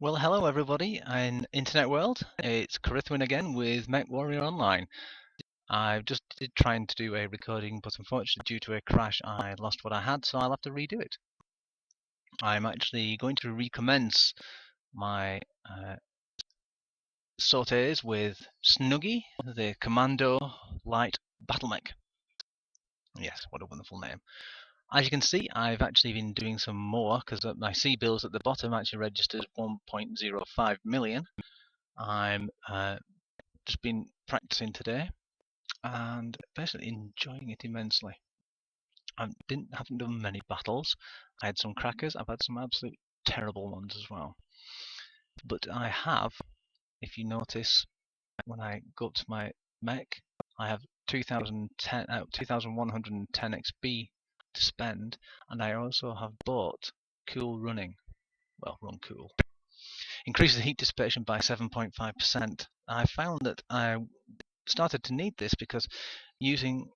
Well, hello everybody in internet world. It's Carithwin again with Mechwarrior Online. I just did trying to do a recording, but unfortunately due to a crash I lost what I had, so I'll have to redo it. I'm actually going to recommence my sautés with Snuggy, the Commando Light Battle Mech. Yes, what a wonderful name. As you can see, I've actually been doing some more because my C bills at the bottom actually registers 1.05 million. I'm just been practicing today and basically enjoying it immensely. I haven't done many battles. I had some crackers. I've had some absolute terrible ones as well. But I have, if you notice, when I go up to my mech, I have 2,110 XP to spend, and I also have bought Cool Running. Well, Run Cool. Increases the heat dissipation by 7.5%. I found that I started to need this because using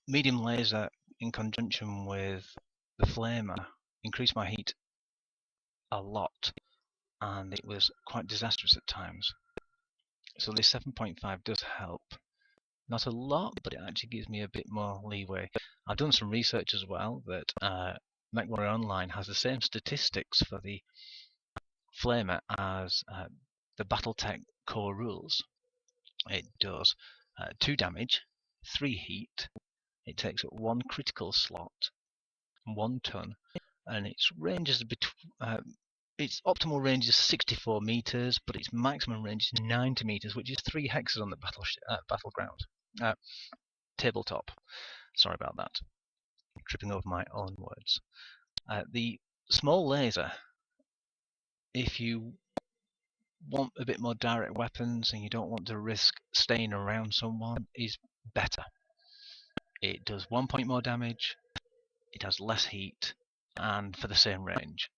medium laser in conjunction with the flamer increased my heat a lot, and it was quite disastrous at times. So this 7.5 does help. Not a lot, but it actually gives me a bit more leeway. I've done some research as well that Mechwarrior Online has the same statistics for the flamer as the Battletech core rules. It does 2 damage, 3 heat, it takes up 1 critical slot, 1 ton, and its range is its optimal range is 64 meters, but its maximum range is 90 meters, which is 3 hexes on the battleground. Tabletop. Sorry about that. Tripping over my own words. The small laser, if you want a bit more direct weapons and you don't want to risk staying around someone, is better. It does 1 point more damage, it has less heat, and for the same range.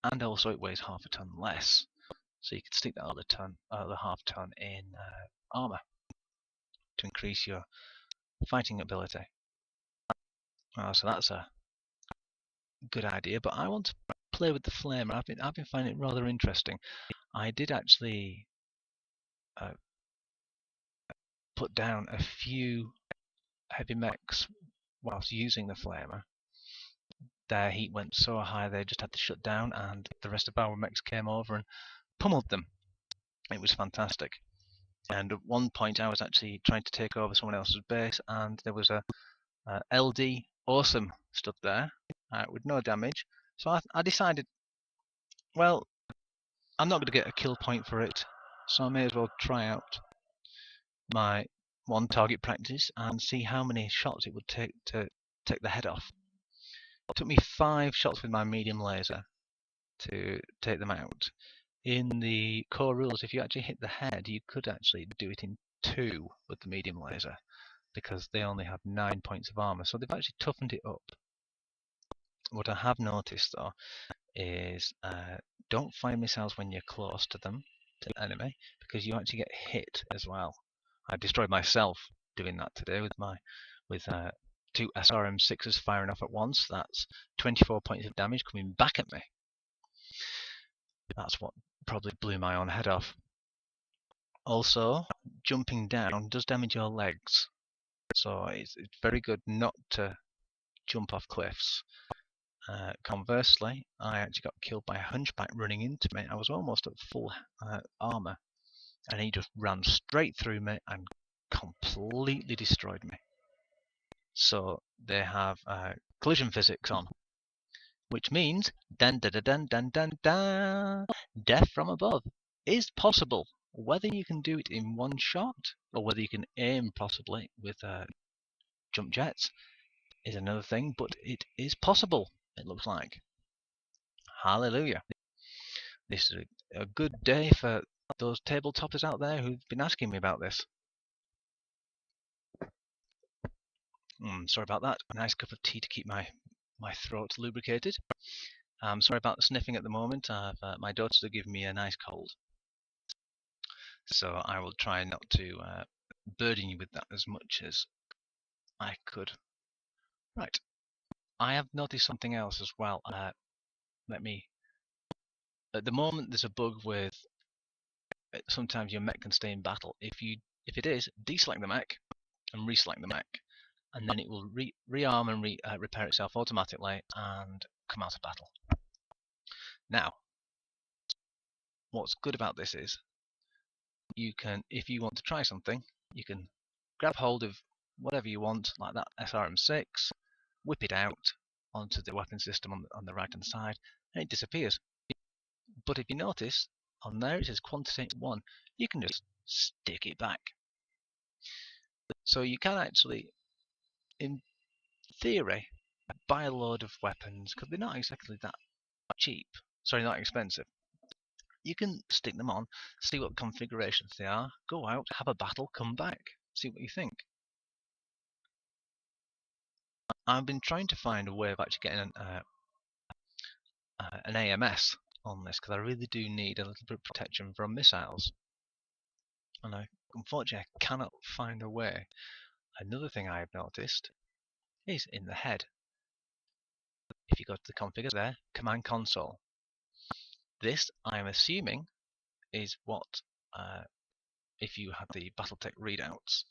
And also it weighs half a ton less. So you can stick that other half ton in armor to increase your fighting ability. So that's a good idea. But I want to play with the flamer. I've been finding it rather interesting. I did actually put down a few heavy mechs whilst using the flamer. Their heat went so high they just had to shut down, and the rest of our mechs came over and pummeled them. It was fantastic. And at one point I was actually trying to take over someone else's base, and there was a LD Awesome stood there with no damage. So I decided, well, I'm not going to get a kill point for it, so I may as well try out my one target practice and see how many shots it would take to take the head off. It took me 5 shots with my medium laser to take them out. In the core rules, if you actually hit the head, you could actually do it in 2 with the medium laser, because they only have 9 points of armor, so they've actually toughened it up. What I have noticed though is don't fire missiles when you're close to them, to the enemy, because you actually get hit as well. I destroyed myself doing that today with 2 SRM6s firing off at once. That's 24 points of damage coming back at me. That's what probably blew my own head off. Also, jumping down does damage your legs, so it's very good not to jump off cliffs. Conversely, I actually got killed by a hunchback running into me. I was almost at full armor, and he just ran straight through me and completely destroyed me. So they have collision physics on, which means dun dun dun dun dun dun, death from above is possible. Whether you can do it in one shot or whether you can aim possibly with jump jets is another thing, but it is possible, it looks like. Hallelujah. This is a good day for those tabletoppers out there who've been asking me about this. Sorry about that. A nice cup of tea to keep my throat lubricated. Sorry about the sniffing at the moment. My daughters are giving me a nice cold. So I will try not to burden you with that as much as I could. Right. I have noticed something else as well. Let me At the moment, there's a bug with sometimes your mech can stay in battle. If it is, deselect the mech and reselect the mech, and then it will rearm and repair itself automatically and come out of battle. Now, what's good about this is you can, if you want to try something, you can grab hold of whatever you want, like that SRM6, whip it out onto the weapon system on the right hand side, and it disappears. But if you notice, on there it says quantity 1, you can just stick it back. So you can actually, in theory, buy a load of weapons, because they're not exactly that cheap. Sorry, not expensive. You can stick them on, see what configurations they are, go out, have a battle, come back, see what you think. I've been trying to find a way of actually getting an AMS on this, because I really do need a little bit of protection from missiles. And unfortunately, I cannot find a way. Another thing I have noticed is in the head. If you go to the configure there, command console. This, I'm assuming, is what, if you had the Battletech readouts,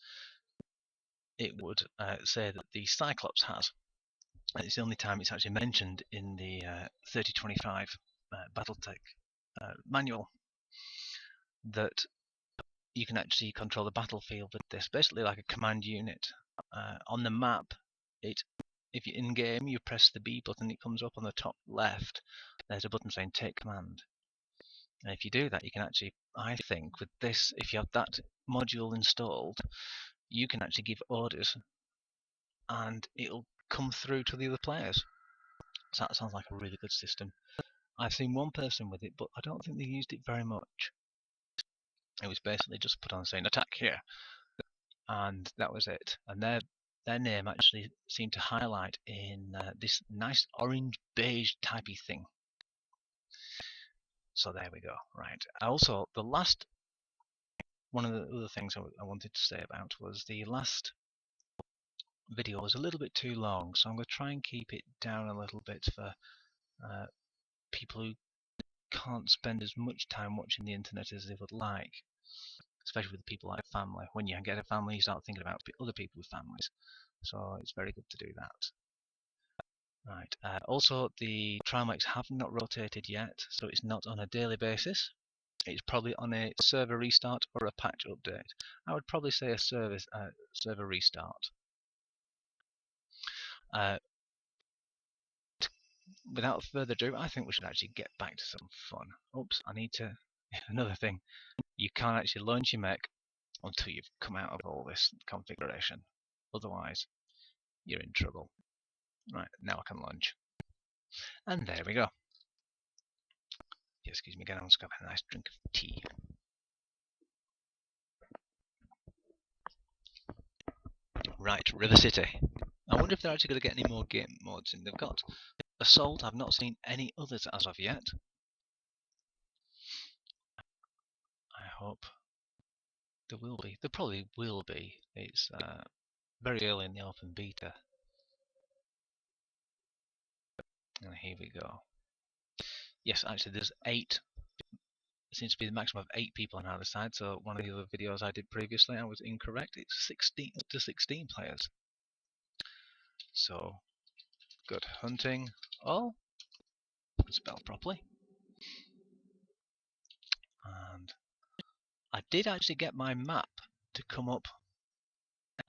it would say that the Cyclops has. And it's the only time it's actually mentioned in the 3025 Battletech manual that you can actually control the battlefield with this, basically like a command unit. On the map, if you're in game, you press the B button, it comes up on the top left. There's a button saying take command. And if you do that, you can actually, I think, with this, if you have that module installed, you can actually give orders and it'll come through to the other players. So that sounds like a really good system. I've seen one person with it, but I don't think they used it very much. It was basically just put on saying attack here, and that was it. And their name actually seemed to highlight in this nice orange beige typey thing. So there we go. Right. Also, the last one of the other things I wanted to say about was the last video was a little bit too long, so I'm going to try and keep it down a little bit for people who can't spend as much time watching the internet as they would like, especially with people like family. When you get a family, you start thinking about other people with families, so it's very good to do that. Right. Also, the trial mechs have not rotated yet, so it's not on a daily basis. It's probably on a server restart or a patch update. I would probably say a server restart. Without further ado, I think we should actually get back to some fun. Oops, I need to... Another thing, you can't actually launch your mech until you've come out of all this configuration. Otherwise, you're in trouble. Right, now I can launch. And there we go. Excuse me again, I'm just going to have a nice drink of tea. Right, River City. I wonder if they're actually going to get any more game modes in. They've got Assault, I've not seen any others as of yet. I hope there will be. There probably will be. It's very early in the open beta. And here we go. Yes, actually there's 8. It seems to be the maximum of 8 people on either side, so one of the other videos I did previously I was incorrect. It's 16 up to 16 players. So good hunting. Oh, spelled properly. And I did actually get my map to come up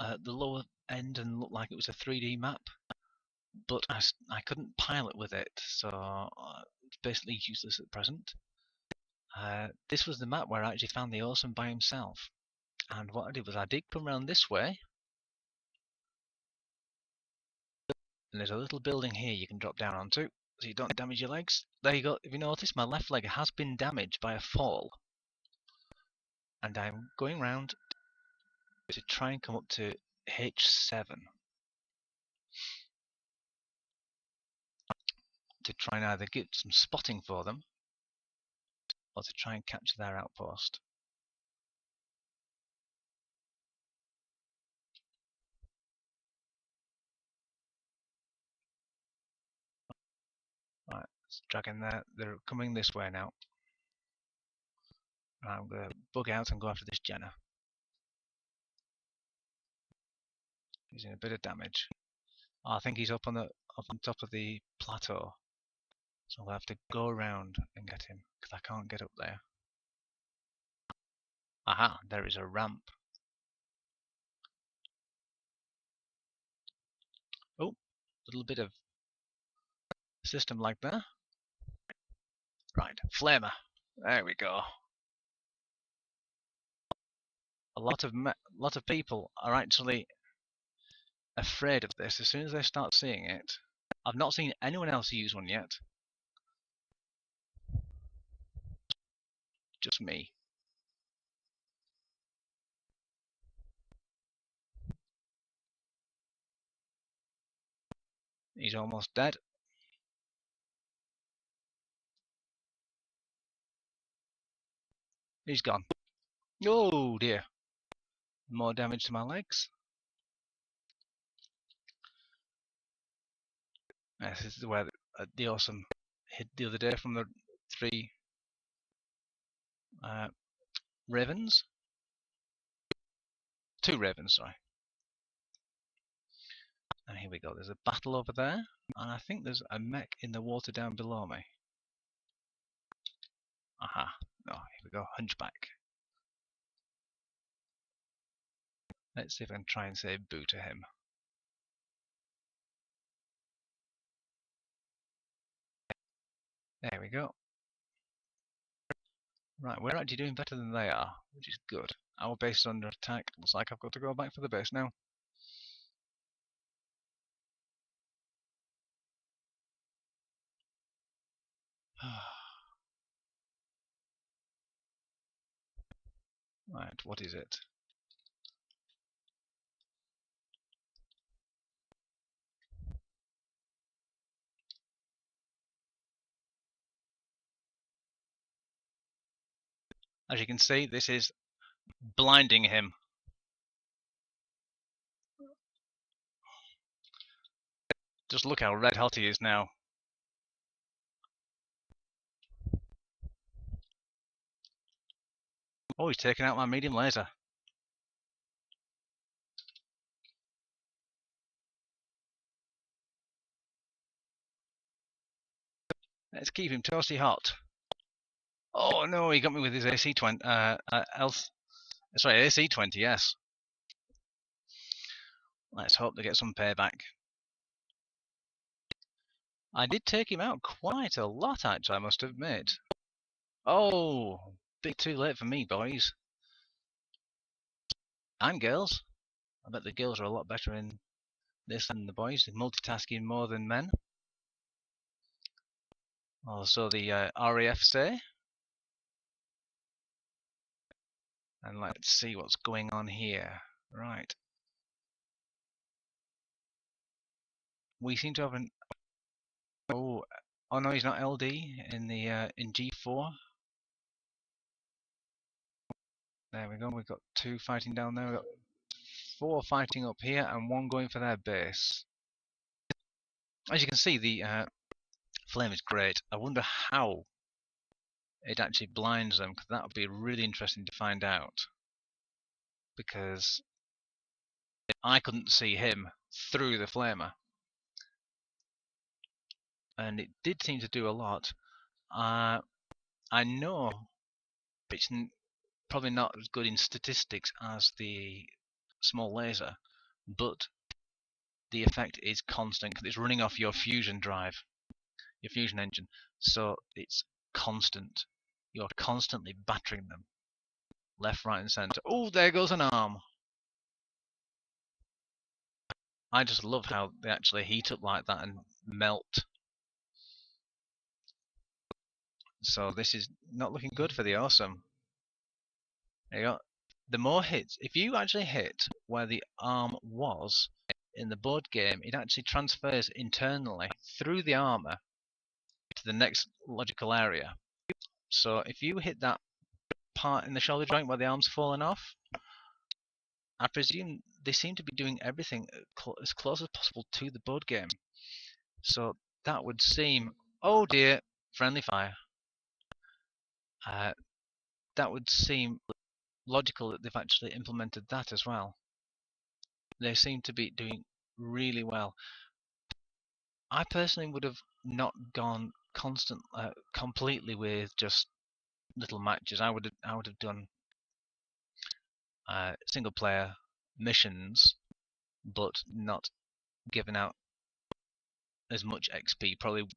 at the lower end and look like it was a 3D map, but I couldn't pilot with it, so it's basically useless at present. This was the map where I actually found the awesome by himself, and what I did was I did come around this way, and there's a little building here you can drop down onto, so you don't damage your legs. There you go. If you notice, my left leg has been damaged by a fall, and I'm going round to try and come up to H7 to try and either get some spotting for them or to try and capture their outpost. Right, Dragging there. They're coming this way now. I'm going to bug out and go after this Jenner. He's in a bit of damage. Oh, I think he's up on top of the plateau. So I'll have to go around and get him, because I can't get up there. Aha, there is a ramp. Oh, little bit of system like that. Right, flamer. There we go. A lot of people are actually afraid of this as soon as they start seeing it. I've not seen anyone else use one yet. Just me. He's almost dead. He's gone. Oh dear. More damage to my legs. This is where the awesome hit the other day from the 3 ravens. 2 ravens, sorry. And here we go. There's a battle over there. And I think there's a mech in the water down below me. Aha. Oh, here we go. Hunchback. Let's see if I can try and say boo to him. There we go. Right, we're actually doing better than they are, which is good. Our base is under attack. Looks like I've got to go back for the base now. Right, what is it? As you can see, this is blinding him. Just look how red hot he is now. Oh, he's taken out my medium laser. Let's keep him toasty hot. Oh no, he got me with his AC-20. Sorry, AC-20, yes. Let's hope they get some payback. I did take him out quite a lot, actually, I must admit. Oh, bit too late for me, boys. And girls. I bet the girls are a lot better in this than the boys, multitasking more than men. Or so the RAF say. And let's see what's going on here. Right. We seem to have an... Oh no, he's not LD in the in G4. There we go. We've got 2 fighting down there. We've got 4 fighting up here, and 1 going for their base. As you can see, the flame is great. I wonder how it actually blinds them, because that would be really interesting to find out. Because I couldn't see him through the flamer, and it did seem to do a lot. I know it's probably not as good in statistics as the small laser, but the effect is constant because it's running off your fusion drive, your fusion engine, so it's constant. You're constantly battering them left, right, and center. Oh, there goes an arm. I just love how they actually heat up like that and melt. So this is not looking good for the awesome. There you go. The more hits, if you actually hit where the arm was in the board game, it actually transfers internally through the armor to the next logical area. So if you hit that part in the shoulder joint where the arm's fallen off, I presume they seem to be doing everything as close as possible to the board game. So that would seem... Oh dear, friendly fire. That would seem logical that they've actually implemented that as well. They seem to be doing really well. I personally would have not gone completely with just little matches. I would have done single player missions, but not given out as much XP. Probably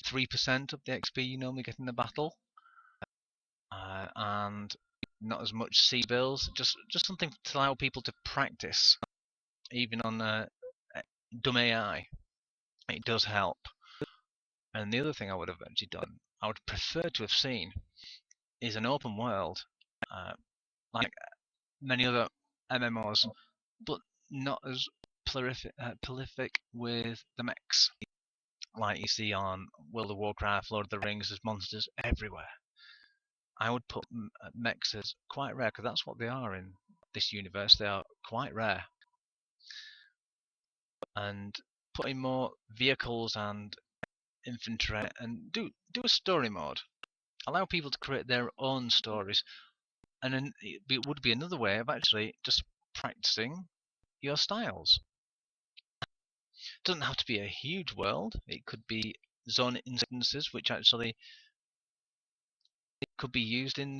3% of the XP you normally get in the battle, and not as much C bills. Just something to allow people to practice, even on dumb AI. It does help. And the other thing I would have actually done, I would prefer to have seen, is an open world, like many other MMOs, but not as prolific with the mechs, like you see on World of Warcraft, Lord of the Rings. There's monsters everywhere. I would put mechs as quite rare, because that's what they are in this universe. They are quite rare. And put in more vehicles and infantry, and do a story mode. Allow people to create their own stories, and then it would be another way of actually just practicing your styles. It doesn't have to be a huge world. It could be zone instances which actually could be used in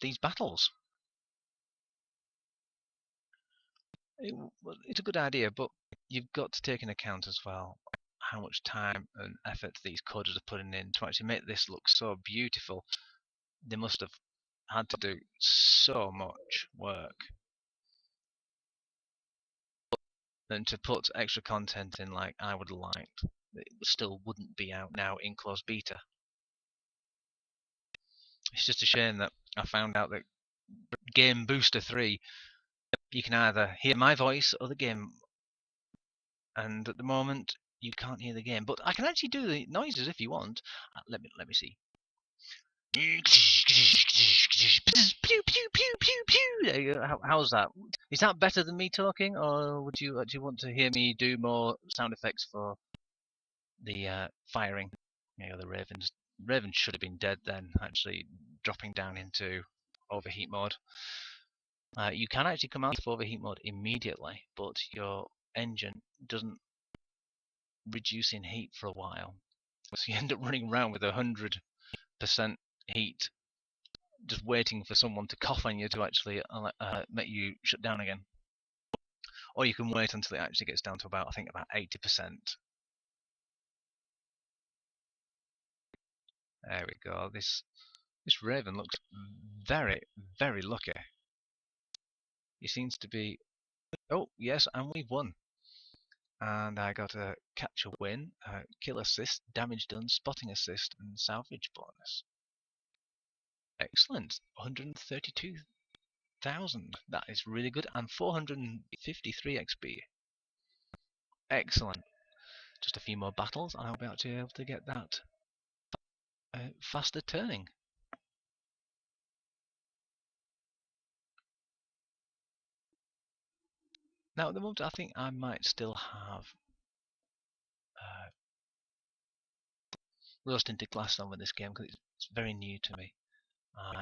these battles. It's a good idea, but you've got to take into account as well how much time and effort these coders are putting in to actually make this look so beautiful. They must have had to do so much work. And to put extra content in like I would have liked, it still wouldn't be out now in closed beta. It's just a shame that I found out that Game Booster 3, you can either hear my voice or the game, and at the moment you can't hear the game. But I can actually do the noises if you want. Let me see. How's that? Is that better than me talking, or would you actually want to hear me do more sound effects for the firing? Yeah, the ravens. Ravens should have been dead then, actually dropping down into overheat mode. You can actually come out of overheat mode immediately, but your engine doesn't reduce in heat for a while. So you end up running around with 100% heat, just waiting for someone to cough on you to actually make you shut down again. Or you can wait until it actually gets down to about, I think, about 80%. There we go. This Raven looks very, very lucky. He seems to be... Oh, yes, and we've won. And I got a capture win, kill assist, damage done, spotting assist, and salvage bonus. Excellent. 132,000. That is really good. And 453 XP. Excellent. Just a few more battles, and I'll be actually able to get that faster turning. Now, at the moment, I think I might still have rose tinted glass on with this game because it's very new to me.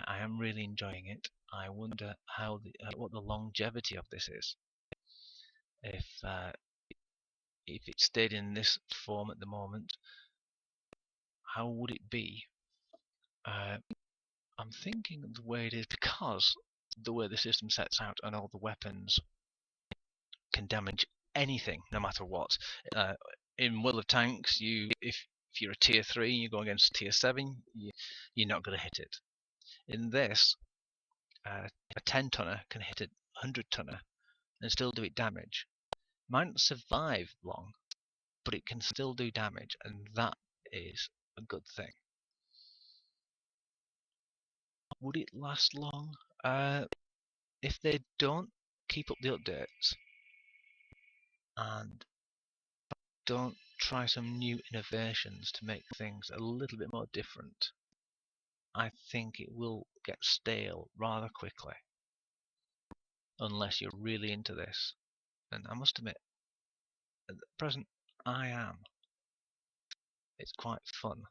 I am really enjoying it. I wonder how what the longevity of this is. If it stayed in this form at the moment, how would it be? I'm thinking the way it is, because the way the system sets out and all the weapons can damage anything, no matter what. In World of Tanks, if you're a tier 3 and you go against tier 7, you're not going to hit it. In this, a 10 tonner can hit a 100 tonner and still do it damage. Might not survive long, but it can still do damage, and that is a good thing. Would it last long? If they don't keep up the updates and don't try some new innovations to make things a little bit more different, I think it will get stale rather quickly, unless you're really into this. And I must admit, at the present, I am. It's quite fun.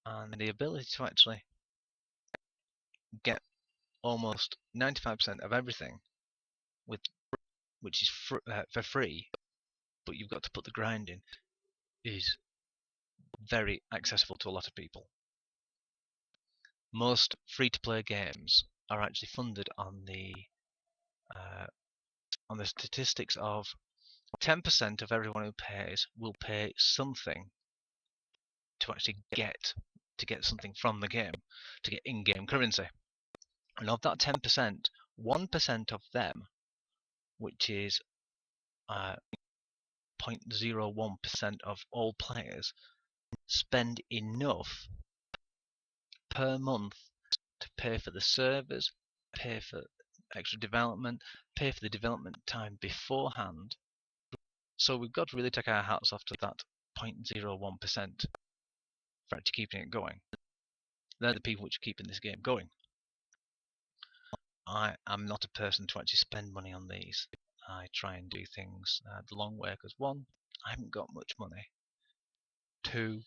and the ability to actually get almost 95% of everything with which is for free, but you've got to put the grind in, is very accessible to a lot of people. Most free-to-play games are actually funded on the statistics of 10% of everyone who pays will pay something to actually get something from the game, to get in-game currency. And of that 10%, 1% of them, which is 0.01% of all players, spend enough per month to pay for the servers, pay for extra development, pay for the development time beforehand. So we've got to really take our hats off to that 0.01% for actually keeping it going. They're the people which are keeping this game going. I am not a person to actually spend money on these. I try and do things the long way because, one, I haven't got much money. Two,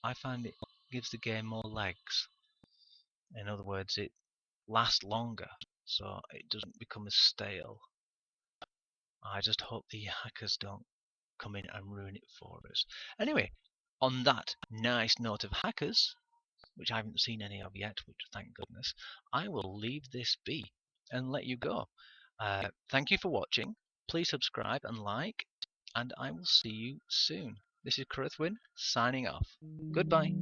I find it gives the game more legs. In other words, it lasts longer, so it doesn't become as stale. I just hope the hackers don't come in and ruin it for us. Anyway, on that nice note of hackers, which I haven't seen any of yet, which thank goodness, I will leave this be and let you go. Thank you for watching. Please subscribe and like, and I will see you soon. This is Kurthwin signing off. Goodbye.